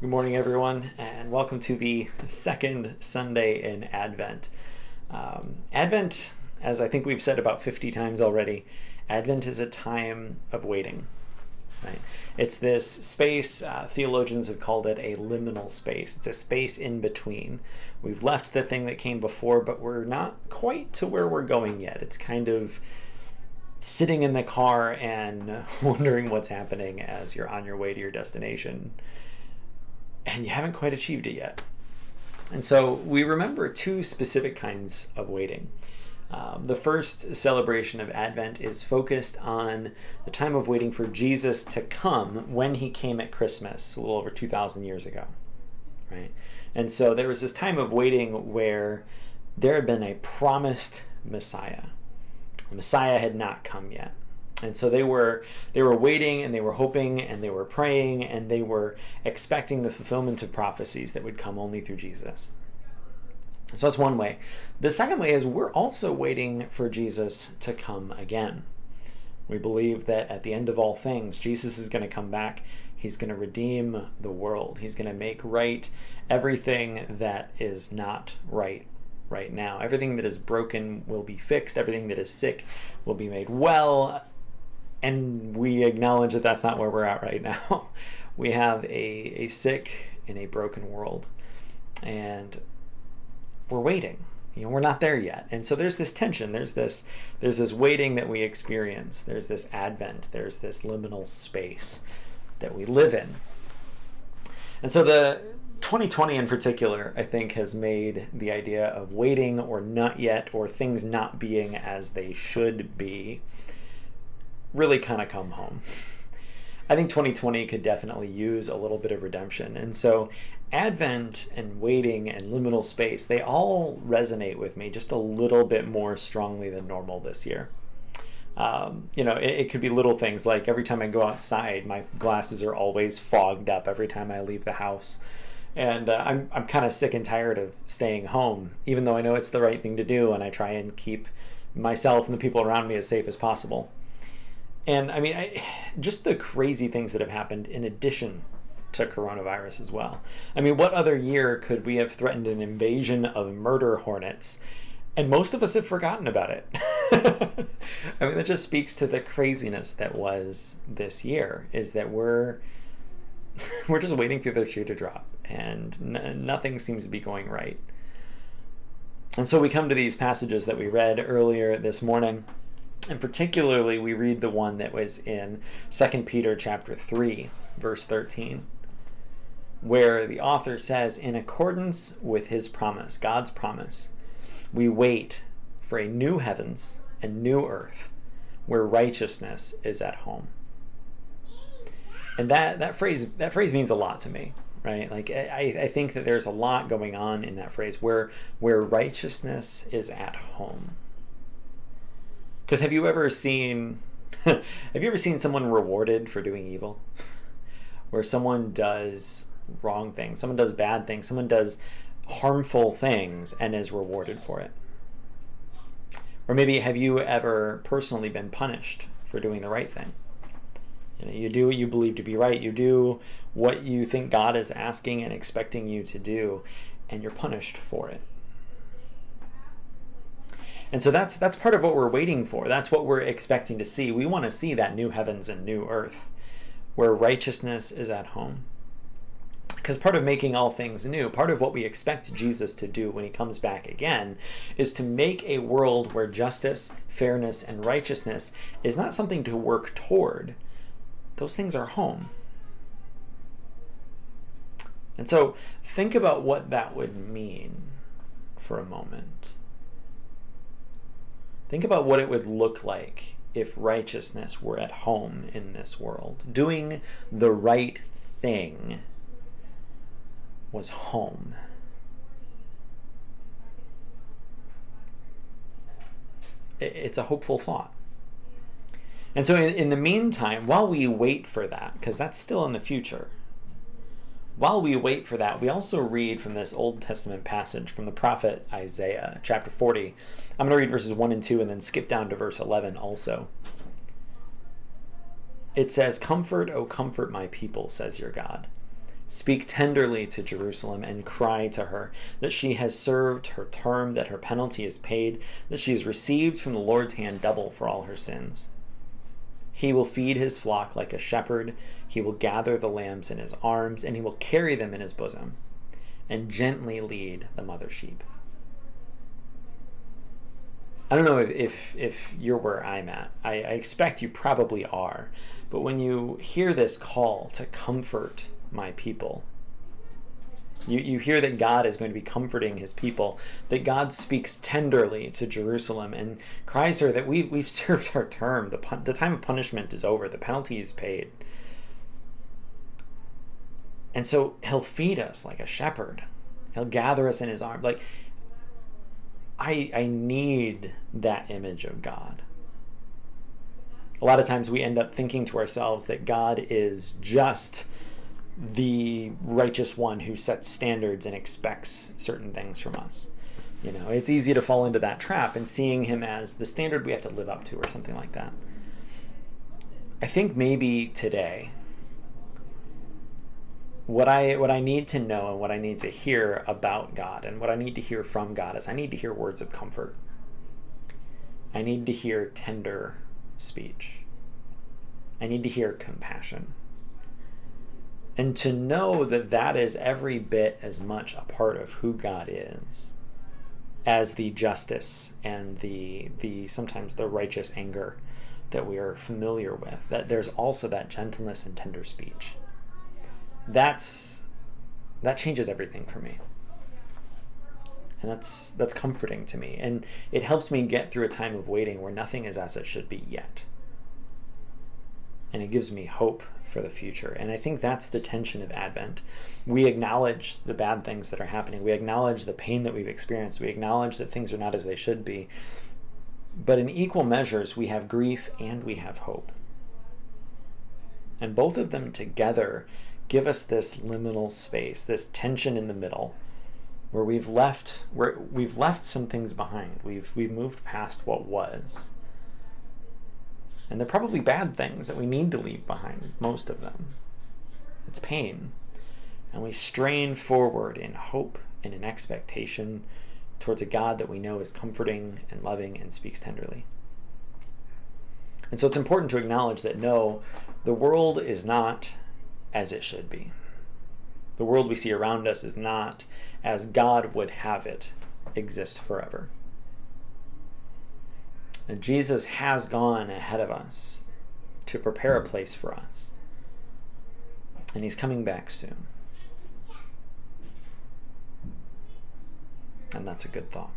Good morning, everyone, and welcome to the second Sunday in Advent. Advent, as I think we've said about 50 times already, Advent is a time of waiting. Right? It's this space, theologians have called it a liminal space. It's a space in between. We've left the thing that came before, but we're not quite to where we're going yet. It's kind of sitting in the car and wondering what's happening as you're on your way to your destination. And you haven't quite achieved it yet. And so we remember two specific kinds of waiting. The first celebration of Advent is focused on the time of waiting for Jesus to come when he came at Christmas, a little over 2,000 years ago. Right? And so there was this time of waiting where there had been a promised Messiah. The Messiah had not come yet. And so they were waiting, and they were hoping, and they were praying, and they were expecting the fulfillment of prophecies that would come only through Jesus. So that's one way. The second way is we're also waiting for Jesus to come again. We believe that at the end of all things, Jesus is going to come back. He's going to redeem the world. He's going to make right everything that is not right now. Everything that is broken will be fixed. Everything that is sick will be made well. And we acknowledge that that's not where we're at right now. We have a sick and a broken world. And we're waiting. We're not there yet. And so there's this tension. There's this waiting that we experience. There's this Advent. There's this liminal space that we live in. And so the 2020 in particular, I think, has made the idea of waiting or not yet, or things not being as they should be, really kind of come home. I think 2020 could definitely use a little bit of redemption. And so Advent and waiting and liminal space, they all resonate with me just a little bit more strongly than normal this year. It could be little things like every time I go outside, my glasses are always fogged up every time I leave the house. And I'm kind of sick and tired of staying home, even though I know it's the right thing to do, and I try and keep myself and the people around me as safe as possible. And I mean, just the crazy things that have happened in addition to coronavirus as well. I mean, what other year could we have threatened an invasion of murder hornets? And most of us have forgotten about it. I mean, that just speaks to the craziness that was this year, is that we're just waiting for the shoe to drop, and nothing seems to be going right. And so we come to these passages that we read earlier this morning. And particularly, we read the one that was in 2 Peter chapter 3, verse 13, where the author says, in accordance with his promise, God's promise, we wait for a new heavens and new earth where righteousness is at home. And that phrase means a lot to me, right? Like, I think that there's a lot going on in that phrase, where righteousness is at home. Because have you ever seen someone rewarded for doing evil? Where someone does wrong things, someone does bad things, someone does harmful things and is rewarded for it. Or maybe have you ever personally been punished for doing the right thing? You do what you believe to be right. You do what you think God is asking and expecting you to do, and you're punished for it. And so that's part of what we're waiting for. That's what we're expecting to see. We want to see that new heavens and new earth where righteousness is at home. Because part of making all things new, part of what we expect Jesus to do when he comes back again, is to make a world where justice, fairness, and righteousness is not something to work toward. Those things are home. And so think about what that would mean for a moment. Think about what it would look like if righteousness were at home in this world. Doing the right thing was home. It's a hopeful thought. And so in the meantime, while we wait for that, because that's still in the future, while we wait for that, we also read from this Old Testament passage from the prophet Isaiah, chapter 40. I'm going to read verses 1 and 2 and then skip down to verse 11 also. It says, "Comfort, O comfort my people, says your God. Speak tenderly to Jerusalem and cry to her that she has served her term, that her penalty is paid, that she has received from the Lord's hand double for all her sins. He will feed his flock like a shepherd. He will gather the lambs in his arms, and he will carry them in his bosom, and gently lead the mother sheep. I don't know if you're where I'm at. I expect you probably are. But when you hear this call to comfort my people, you hear that God is going to be comforting his people, that God speaks tenderly to Jerusalem and cries to her that we've served our term. The time of punishment is over. The penalty is paid. And so he'll feed us like a shepherd. He'll gather us in his arms. Like, I need that image of God. A lot of times we end up thinking to ourselves that God is just the righteous one who sets standards and expects certain things from us. It's easy to fall into that trap and seeing him as the standard we have to live up to or something like that. I think maybe today, what I need to know and what I need to hear about God and what I need to hear from God is I need to hear words of comfort. I need to hear tender speech. I need to hear compassion. And to know that that is every bit as much a part of who God is as the justice and the sometimes the righteous anger that we are familiar with, that there's also that gentleness and tender speech. That changes everything for me. And that's comforting to me. And it helps me get through a time of waiting where nothing is as it should be yet. And it gives me hope for the future. And I think that's the tension of Advent. We acknowledge the bad things that are happening. We acknowledge the pain that we've experienced. We acknowledge that things are not as they should be. But in equal measures, we have grief and we have hope. And both of them together give us this liminal space, this tension in the middle, where we've left some things behind. We've moved past what was. And they're probably bad things that we need to leave behind, most of them. It's pain. And we strain forward in hope and in expectation towards a God that we know is comforting and loving and speaks tenderly. And so it's important to acknowledge that no, the world is not as it should be. The world we see around us is not as God would have it exist forever. And Jesus has gone ahead of us to prepare a place for us. And he's coming back soon. And that's a good thought.